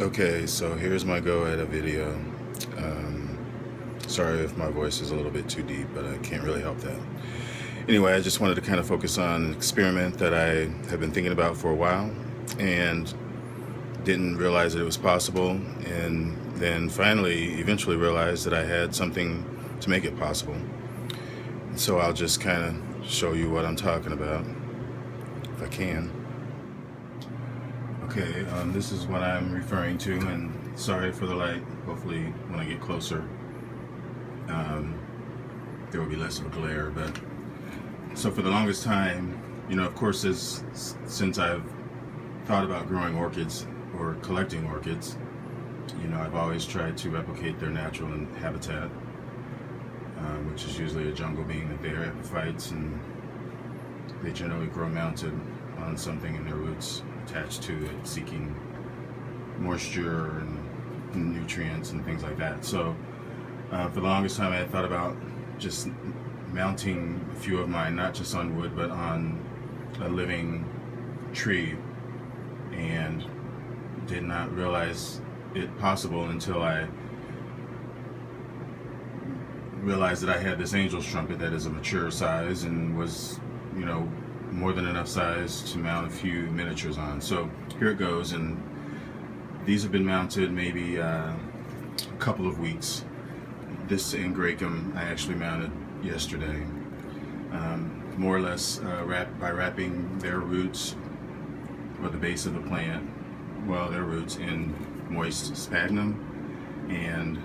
Okay, so here's my go at a video. Sorry if my voice is a little bit too deep, but I can't really help that. Anyway, I just wanted to kind of focus on an experiment that I have been thinking about for a while and didn't realize that it was possible, and then finally, eventually realized that I had something to make it possible. So I'll just kind of show you what I'm talking about, if I can. Okay, this is what I'm referring to, and sorry for the light. Hopefully when I get closer there will be less of a glare. But so for the longest time, of course, since I've thought about growing orchids or collecting orchids, I've always tried to replicate their natural habitat, which is usually a jungle, being that they are epiphytes and they generally grow mounted on something in their roots attached to it, seeking moisture and nutrients and things like that. So for the longest time I had thought about just mounting a few of mine, not just on wood, but on a living tree, and did not realize it possible until I realized that I had this angel's trumpet that is a mature size and was, more than enough size to mount a few miniatures on. So here it goes, and these have been mounted maybe a couple of weeks. This angraecum I actually mounted yesterday, more or less by wrapping their roots, or the base of the plant, their roots, in moist sphagnum, and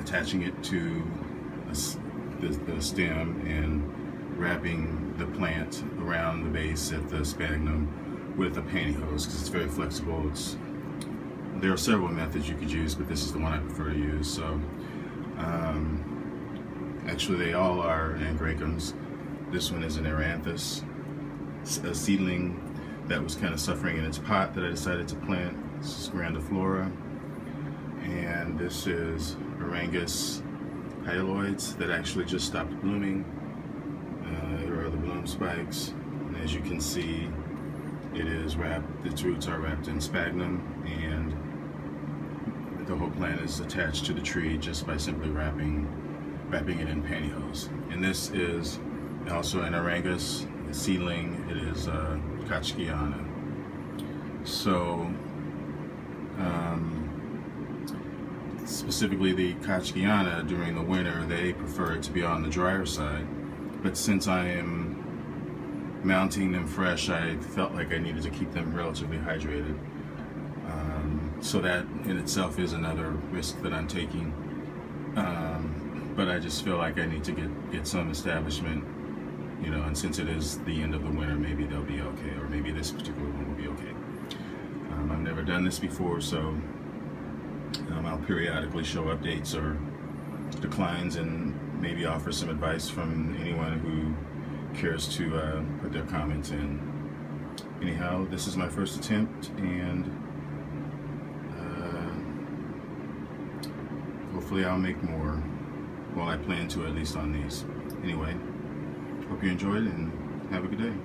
attaching it to the stem and wrapping the plant around the base at the sphagnum with a pantyhose, because it's very flexible. There are several methods you could use, but this is the one I prefer to use. So actually they all are angrecoms. This one is an aeranthes, a seedling that was kind of suffering in its pot that I decided to plant. This is grandiflora, and this is aerangis hyalloids that actually just stopped blooming. Here are the bloom spikes, and as you can see, its roots are wrapped in sphagnum, and the whole plant is attached to the tree just by simply wrapping it in pantyhose. And this is also an aerangis seedling. It is kotskyana. So specifically the kotskyana, during the winter they prefer it to be on the drier side, but since I am mounting them fresh, I felt like I needed to keep them relatively hydrated. So that in itself is another risk that I'm taking, but I just feel like I need to get some establishment, and since it is the end of the winter, maybe they'll be okay, or maybe this particular one will be okay. I've never done this before, so I'll periodically show updates or declines, and maybe offer some advice from anyone who cares to put their comments in. Anyhow, this is my first attempt, and hopefully I'll make more. Well, I plan to, at least on these. Anyway, hope you enjoyed, and have a good day.